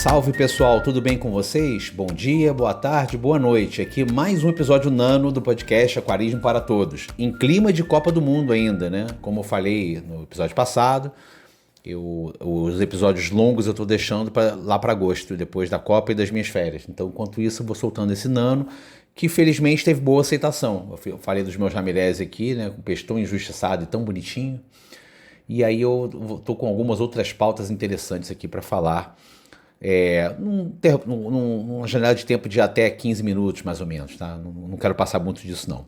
Salve pessoal, tudo bem com vocês? Bom dia, boa tarde, boa noite. Aqui mais um episódio nano do podcast Aquarismo para Todos. Em clima de Copa do Mundo ainda, né? Como eu falei no episódio passado, os episódios longos eu tô deixando lá para agosto, depois da Copa e das minhas férias. Então, enquanto isso, eu vou soltando esse nano, que felizmente teve boa aceitação. Eu falei dos meus ramirez aqui, né? Com peixe tão injustiçado e tão bonitinho. E aí eu tô com algumas outras pautas interessantes aqui para falar. Numa janela de tempo de até 15 minutos, mais ou menos, tá? Não quero passar muito disso, não.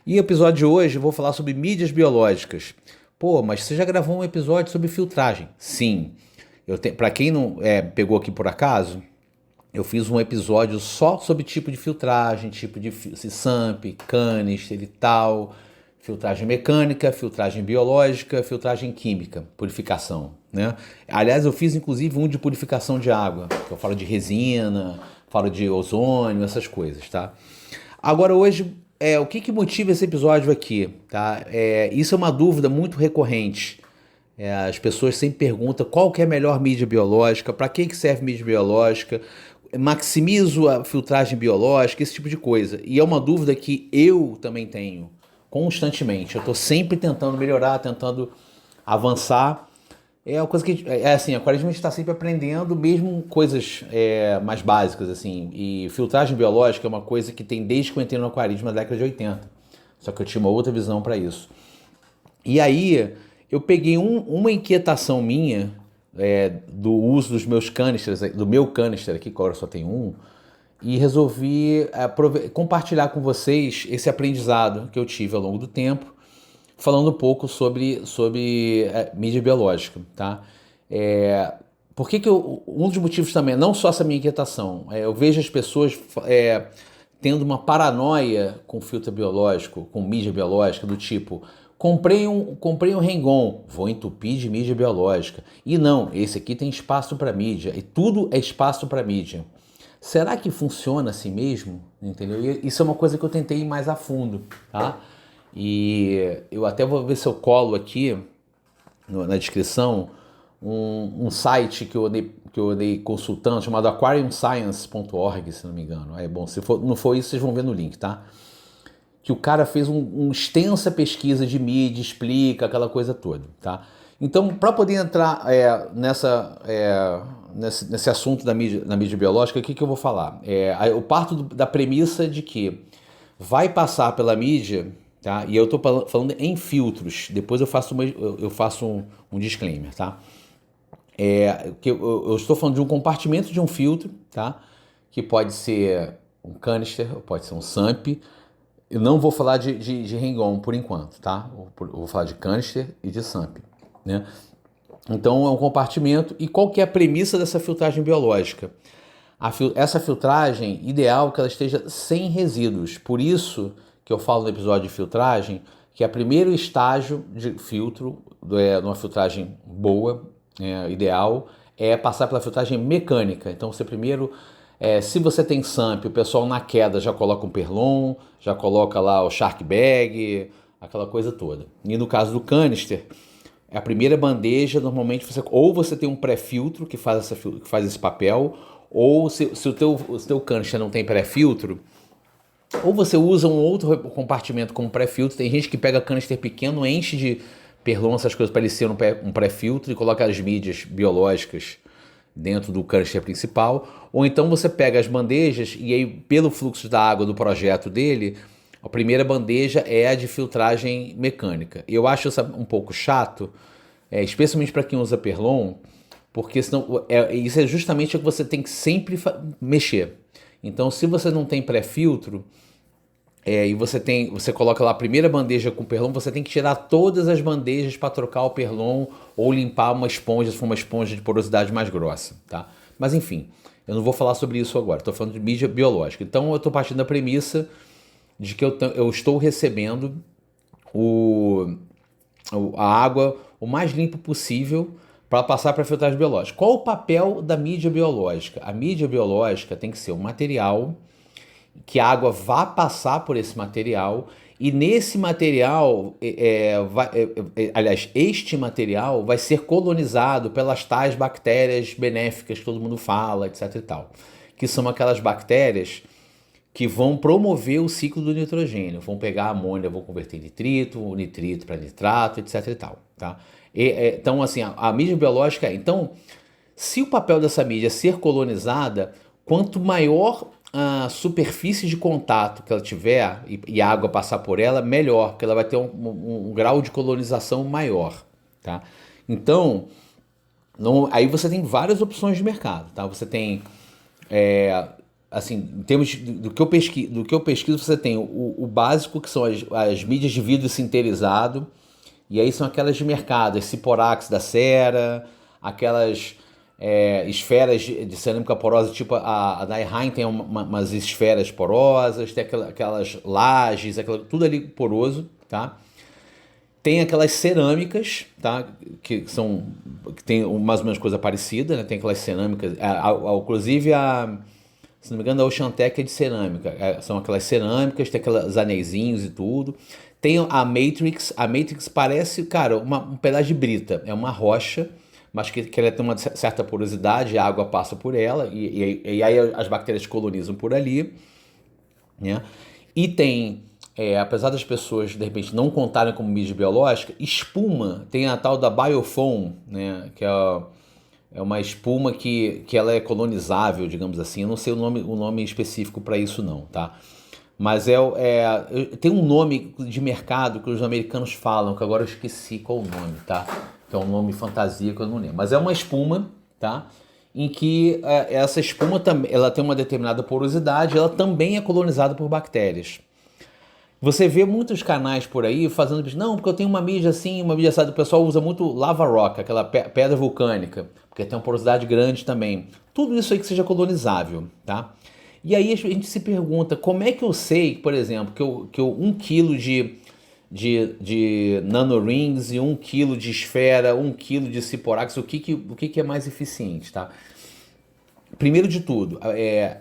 E o episódio de hoje eu vou falar sobre mídias biológicas. Pô, mas você já gravou um episódio sobre filtragem? Sim. Para quem não pegou aqui por acaso, eu fiz um episódio só sobre tipo de filtragem, tipo de SAMP, canister e tal, filtragem mecânica, filtragem biológica, filtragem química, purificação, né? Aliás, eu fiz inclusive um de purificação de água, que eu falo de resina, falo de ozônio, essas coisas, tá? Agora hoje, o que motiva esse episódio aqui, tá? Isso é uma dúvida muito recorrente. As pessoas sempre perguntam qual que é a melhor mídia biológica, para que serve mídia biológica, maximizo a filtragem biológica, esse tipo de coisa. E é uma dúvida que eu também tenho constantemente. Eu estou sempre tentando melhorar, tentando avançar. É uma coisa que, assim, aquarismo a gente está sempre aprendendo, mesmo coisas mais básicas, assim. E filtragem biológica é uma coisa que tem desde que eu entrei no aquarismo na década de 80. Só que eu tinha uma outra visão para isso. E aí, eu peguei uma inquietação minha do uso dos meus canisters, do meu canister aqui, que agora só tem um, e resolvi compartilhar com vocês esse aprendizado que eu tive ao longo do tempo, falando um pouco sobre mídia biológica, tá? Um dos motivos também, não só essa minha inquietação, eu vejo as pessoas tendo uma paranoia com filtro biológico, com mídia biológica, do tipo, comprei um Rengon, vou entupir de mídia biológica. E não, esse aqui tem espaço para mídia, e tudo é espaço para mídia. Será que funciona assim mesmo? Entendeu? E isso é uma coisa que eu tentei ir mais a fundo, tá? E eu até vou ver se eu colo aqui na descrição um site que eu andei consultando, chamado aquariumscience.org, se não me engano. Bom, se não for isso, vocês vão ver no link, tá? Que o cara fez uma extensa pesquisa de mídia, explica aquela coisa toda, tá? Então, para poder entrar nesse assunto da mídia biológica, o que eu vou falar? Eu parto da premissa de que vai passar pela mídia, tá? E eu estou falando em filtros, depois eu faço um disclaimer, tá? Eu estou falando de um compartimento de um filtro, tá? Que pode ser um canister, pode ser um SAMP. Eu não vou falar de Rengon por enquanto, tá? Eu vou falar de canister e de SAMP, né? Então é um compartimento. E qual que é a premissa dessa filtragem biológica? Essa filtragem, ideal que ela esteja sem resíduos. Por isso que eu falo no episódio de filtragem, que é o primeiro estágio de filtro, numa filtragem boa, ideal, é passar pela filtragem mecânica. Então você primeiro... se você tem SAMP, o pessoal na queda já coloca um perlon, já coloca lá o shark bag, aquela coisa toda. E no caso do canister, a primeira bandeja, normalmente você tem um pré-filtro que faz esse papel, ou se o teu canister não tem pré-filtro, ou você usa um outro compartimento como pré-filtro. Tem gente que pega canister pequeno, enche de perlon, essas coisas para ele ser um pré-filtro e coloca as mídias biológicas dentro do canister principal, ou então você pega as bandejas e aí, pelo fluxo da água do projeto dele, a primeira bandeja é a de filtragem mecânica. Eu acho isso um pouco chato, especialmente para quem usa perlon, porque senão, isso é justamente o que você tem que sempre mexer. Então, se você não tem pré-filtro, e você coloca lá a primeira bandeja com perlon, você tem que tirar todas as bandejas para trocar o perlon ou limpar uma esponja, se for uma esponja de porosidade mais grossa, tá? Mas enfim, eu não vou falar sobre isso agora, estou falando de mídia biológica. Então eu estou partindo da premissa de que eu estou recebendo a água o mais limpa possível para passar para a filtragem biológica. Qual o papel da mídia biológica? A mídia biológica tem que ser um material que a água vá passar por esse material E nesse material, aliás, este material vai ser colonizado pelas tais bactérias benéficas que todo mundo fala, etc e tal. Que são aquelas bactérias que vão promover o ciclo do nitrogênio. Vão pegar a amônia, vão converter em nitrito, o nitrito para nitrato, etc e tal. Tá? Então, assim, a mídia biológica é... Então, se o papel dessa mídia é ser colonizada, quanto maior a superfície de contato que ela tiver e a água passar por ela, melhor, porque ela vai ter um grau de colonização maior. Tá? Então, aí você tem várias opções de mercado. Tá? Você tem... assim, em termos do que eu pesquiso, você tem o básico, que são as mídias de vidro sinterizado, e aí são aquelas de mercado, as Ciporax da Cera, aquelas esferas de cerâmica porosa, tipo a Daiheim tem umas esferas porosas, tem aquelas lajes, tudo ali poroso, tá? Tem aquelas cerâmicas, tá? Que tem mais ou menos coisa parecida, né? Tem aquelas cerâmicas, inclusive se não me engano, a Oceantec é de cerâmica. São aquelas cerâmicas, tem aqueles aneizinhos e tudo. Tem a Matrix. A Matrix parece, cara, um pedaço de brita. É uma rocha, mas que ela tem uma certa porosidade, a água passa por ela, e aí as bactérias colonizam por ali, né? E tem, apesar das pessoas, de repente, não contarem como mídia biológica, espuma. Tem a tal da Biofoam, né? Que é uma espuma que ela é colonizável, digamos assim. Eu não sei o nome específico para isso não, tá? Mas tem um nome de mercado que os americanos falam, que agora eu esqueci qual o nome, tá? Que é um nome fantasia que eu não lembro. Mas é uma espuma, tá? Em que essa espuma ela tem uma determinada porosidade, ela também é colonizada por bactérias. Você vê muitos canais por aí fazendo... Não, porque eu tenho uma mídia assim, uma mídia assada. O pessoal usa muito lava rock, aquela pedra vulcânica, porque tem uma porosidade grande também. Tudo isso aí que seja colonizável, tá? E aí a gente se pergunta, como é que eu sei, por exemplo, que 1 quilo de nanorings e 1 quilo de esfera, 1 quilo de ciporax, o que é mais eficiente, tá? Primeiro de tudo,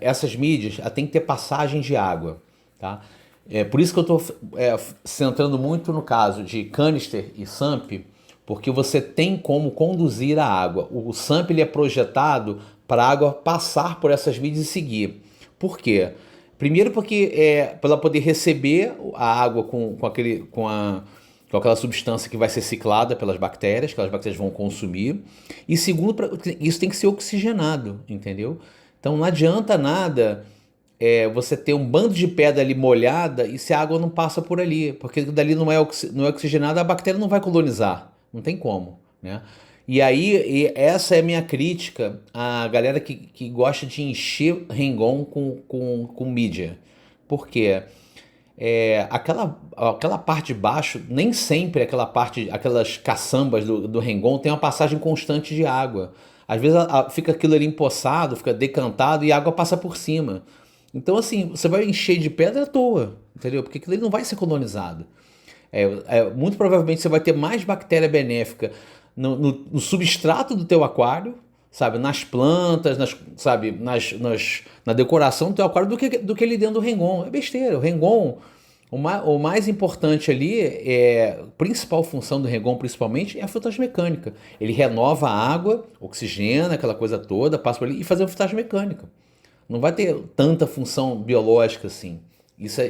essas mídias têm que ter passagem de água, tá? Por isso que eu estou centrando muito no caso de canister e SAMP, porque você tem como conduzir a água. O SAMP ele é projetado para a água passar por essas mídias e seguir. Por quê? Primeiro porque para ela poder receber a água com aquela substância que vai ser ciclada pelas bactérias, que as bactérias vão consumir. E segundo, isso tem que ser oxigenado, entendeu? Então não adianta nada você ter um bando de pedra ali molhada e se a água não passa por ali, porque dali não é oxigenada, a bactéria não vai colonizar, não tem como, né? E aí, essa é a minha crítica à galera que gosta de encher Rengon com mídia. Por quê? Aquela parte de baixo, nem sempre aquelas caçambas do Rengon tem uma passagem constante de água. Às vezes fica aquilo ali empoçado, fica decantado e a água passa por cima. Então, assim, você vai encher de pedra à toa, entendeu? Porque aquilo ali não vai ser colonizado. Muito provavelmente você vai ter mais bactéria benéfica no substrato do teu aquário, sabe? Nas plantas, sabe? Na decoração do teu aquário do que ali dentro do Rengon. É besteira. O Rengon, o mais importante ali, a principal função do Rengon, principalmente, é a filtragem mecânica. Ele renova a água, oxigena, aquela coisa toda, passa por ali e faz a filtragem mecânica. Não vai ter tanta função biológica assim. Isso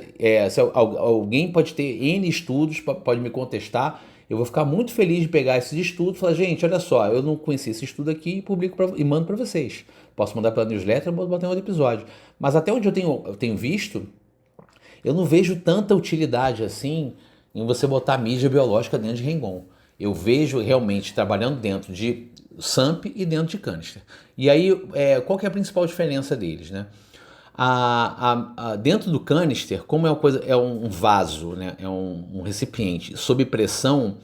se alguém pode ter N estudos, pode me contestar. Eu vou ficar muito feliz de pegar esses estudos e falar, gente, olha só, eu não conheci esse estudo aqui e publico e mando para vocês. Posso mandar pela newsletter, vou botar em outro episódio. Mas até onde eu tenho visto, eu não vejo tanta utilidade assim em você botar mídia biológica dentro de Rengon. Eu vejo realmente trabalhando dentro de SAMP e dentro de canister. E aí, qual que é a principal diferença deles, né? Dentro do canister, como é um vaso, né? É um recipiente sob pressão,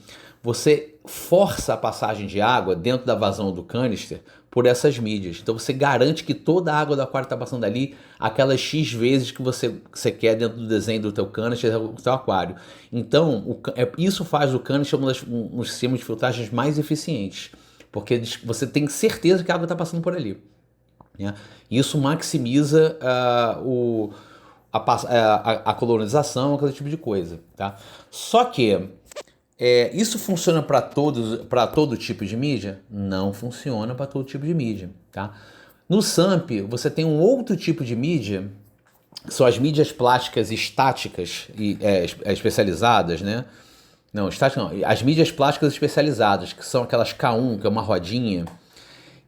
você força a passagem de água dentro da vazão do canister por essas mídias. Então você garante que toda a água do aquário está passando ali aquelas X vezes que você quer dentro do desenho do teu canister, do teu aquário. Então, isso faz o canister um dos sistemas de filtragens mais eficientes, porque você tem certeza que a água está passando por ali, né? Isso maximiza a colonização, aquele tipo de coisa, tá? Só que isso funciona para todo tipo de mídia? Não funciona para todo tipo de mídia, tá? No SAMP, você tem um outro tipo de mídia, que são as mídias plásticas estáticas e especializadas, né? Não, estática não. As mídias plásticas especializadas, que são aquelas K1, que é uma rodinha,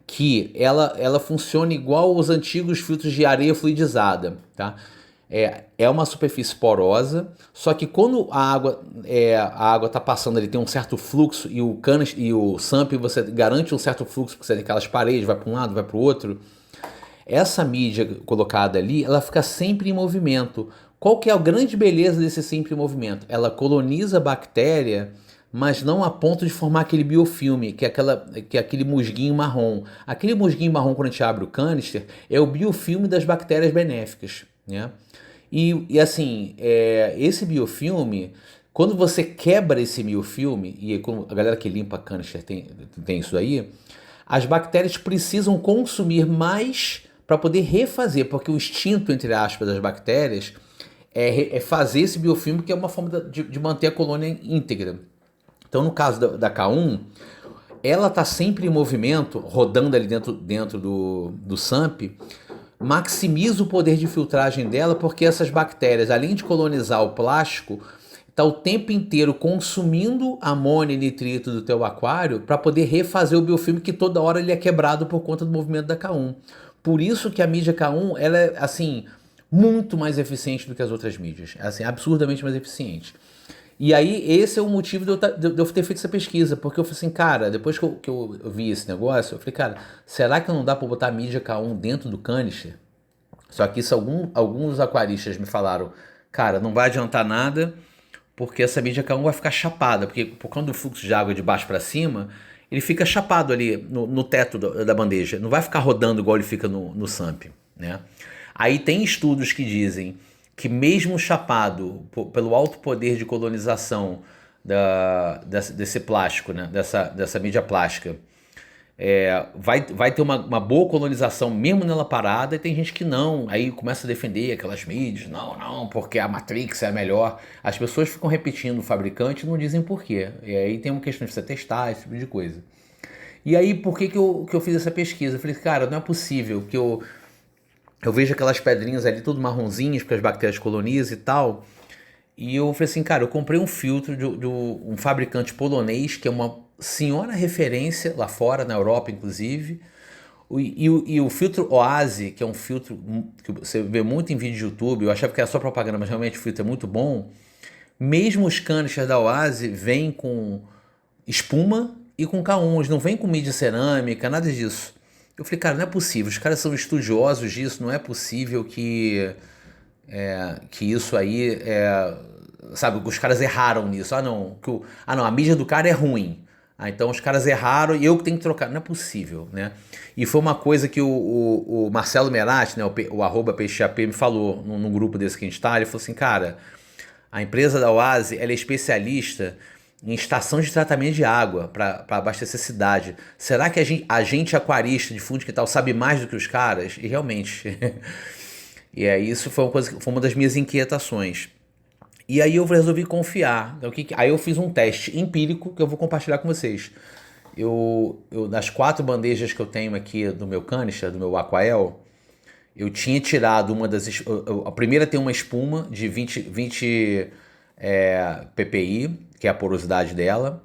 que ela funciona igual aos antigos filtros de areia fluidizada, tá? É uma superfície porosa, só que quando a água está passando ali, tem um certo fluxo, e o SAMP você garante um certo fluxo, porque você tem aquelas paredes, vai para um lado, vai para o outro. Essa mídia colocada ali, ela fica sempre em movimento. Qual que é a grande beleza desse sempre em movimento? Ela coloniza a bactéria, mas não a ponto de formar aquele biofilme, que é aquele musguinho marrom. Aquele musguinho marrom, quando a gente abre o canister, é o biofilme das bactérias benéficas, né? E assim, esse biofilme, quando você quebra esse biofilme, e a galera que limpa canister tem isso aí, as bactérias precisam consumir mais para poder refazer, porque o instinto, entre aspas, das bactérias é fazer esse biofilme, que é uma forma de manter a colônia íntegra. Então, no caso da K1, ela está sempre em movimento, rodando ali dentro do SAMP, maximiza o poder de filtragem dela, porque essas bactérias, além de colonizar o plástico, está o tempo inteiro consumindo amônia e nitrito do teu aquário para poder refazer o biofilme, que toda hora ele é quebrado por conta do movimento da K1. Por isso que a mídia K1 ela é assim muito mais eficiente do que as outras mídias, assim, absurdamente mais eficiente. E aí esse é o motivo de eu ter feito essa pesquisa, porque eu falei assim, cara, depois que eu vi esse negócio, eu falei, cara, será que não dá para botar a mídia K1 dentro do canister? Só que isso alguns aquaristas me falaram, cara, não vai adiantar nada, porque essa mídia K1 vai ficar chapada, porque por conta do fluxo de água de baixo para cima, ele fica chapado ali no teto da bandeja, não vai ficar rodando igual ele fica no SAMP, né? Aí tem estudos que dizem que mesmo chapado, pelo alto poder de colonização desse plástico, né? dessa mídia plástica, vai ter uma boa colonização mesmo nela parada, e tem gente que não, aí começa a defender aquelas mídias, não, porque a Matrix é a melhor. As pessoas ficam repetindo o fabricante e não dizem por quê. E aí tem uma questão de você testar, esse tipo de coisa. E aí, por que eu fiz essa pesquisa? Eu falei, cara, não é possível que eu vejo aquelas pedrinhas ali, tudo marronzinhas, porque as bactérias colonizam e tal. E eu falei assim, cara, eu comprei um filtro de um fabricante polonês, que é uma senhora referência lá fora, na Europa inclusive. E o filtro Oase, que é um filtro que você vê muito em vídeo de YouTube, eu achava que era só propaganda, mas realmente o filtro é muito bom. Mesmo os canisters da Oase vêm com espuma e com K1, não vem com mídia cerâmica, nada disso. Eu falei, cara, não é possível, os caras são estudiosos disso, não é possível que isso aí sabe, os caras erraram nisso. Não, a mídia do cara é ruim. Então os caras erraram e eu que tenho que trocar. Não é possível, né? E foi uma coisa que o Marcelo Merati, né, o arroba PeixeAP, me falou num grupo desse que a gente tá. Ele falou assim, cara, a empresa da Oase, ela é especialista em estação de tratamento de água para abastecer a cidade. Será que a gente aquarista de fundo que tal sabe mais do que os caras? E realmente. E aí isso foi uma das minhas inquietações. E aí eu resolvi confiar. Então, aí eu fiz um teste empírico que eu vou compartilhar com vocês. Das 4 bandejas que eu tenho aqui do meu canister, do meu Aquael, eu tinha tirado uma das... A primeira tem uma espuma de 20 ppi, que é a porosidade dela,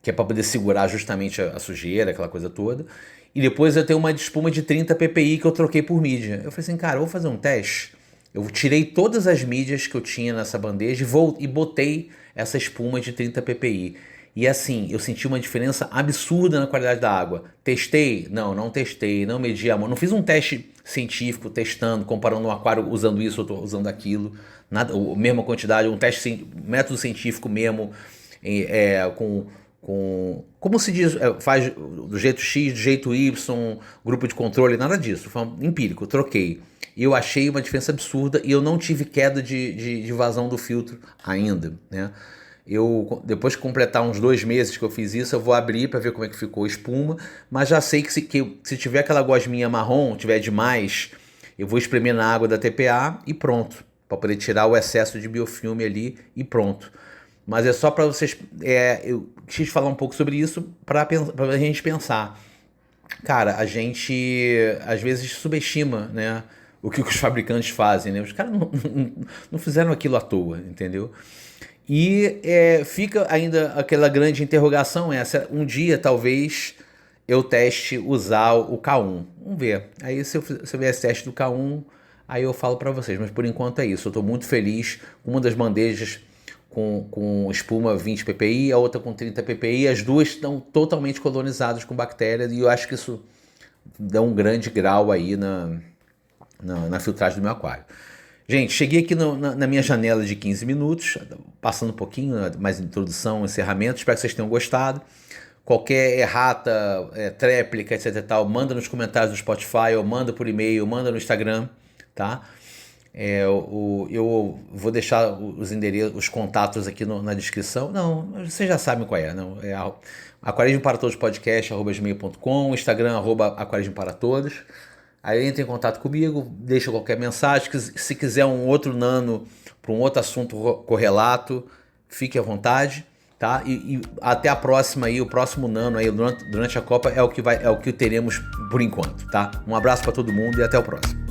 que é para poder segurar justamente a sujeira, aquela coisa toda. E depois eu tenho uma espuma de 30 ppi que eu troquei por mídia. Eu falei assim, cara, eu vou fazer um teste. Eu tirei todas as mídias que eu tinha nessa bandeja e botei essa espuma de 30 ppi. E assim, eu senti uma diferença absurda na qualidade da água. Testei? Não testei, não medi a mão. Não fiz um teste científico, testando, comparando um aquário usando isso, ou usando aquilo. Nada, a mesma quantidade, um teste, método científico mesmo, como se diz, faz do jeito X, do jeito Y, grupo de controle, nada disso. Foi empírico, troquei. E eu achei uma diferença absurda e eu não tive queda de vazão do filtro ainda, né? Depois que completar uns 2 meses que eu fiz isso, eu vou abrir para ver como é que ficou a espuma, mas já sei que se tiver aquela gosminha marrom, tiver demais, eu vou espremer na água da TPA e pronto, para poder tirar o excesso de biofilme ali e pronto. Mas é só para vocês... eu quis falar um pouco sobre isso para a gente pensar. Cara, a gente às vezes subestima, né, o que os fabricantes fazem, né? Os caras não fizeram aquilo à toa, entendeu? E fica ainda aquela grande interrogação um dia talvez eu teste usar o K1. Vamos ver. Aí se eu fizer esse teste do K1, aí eu falo para vocês. Mas por enquanto é isso. Eu estou muito feliz com uma das bandejas com espuma 20 ppi, a outra com 30 ppi. As duas estão totalmente colonizadas com bactérias e eu acho que isso dá um grande grau aí na filtragem do meu aquário. Gente, cheguei aqui na minha janela de 15 minutos, passando um pouquinho, mais introdução, encerramento. Espero que vocês tenham gostado. Qualquer errata, tréplica, etc e tal, manda nos comentários do Spotify, ou manda por e-mail, manda no Instagram, tá? Eu vou deixar os endereços, os contatos aqui na descrição. Não, vocês já sabem qual é. Não, Aquarismo para Todos Podcast, @gmail.com, Instagram, @aquarismo para todos. Aí entra em contato comigo, deixa qualquer mensagem. Se quiser um outro nano para um outro assunto correlato, fique à vontade, tá? E até a próxima aí, o próximo nano aí durante a Copa é o que teremos por enquanto, tá? Um abraço para todo mundo e até o próximo.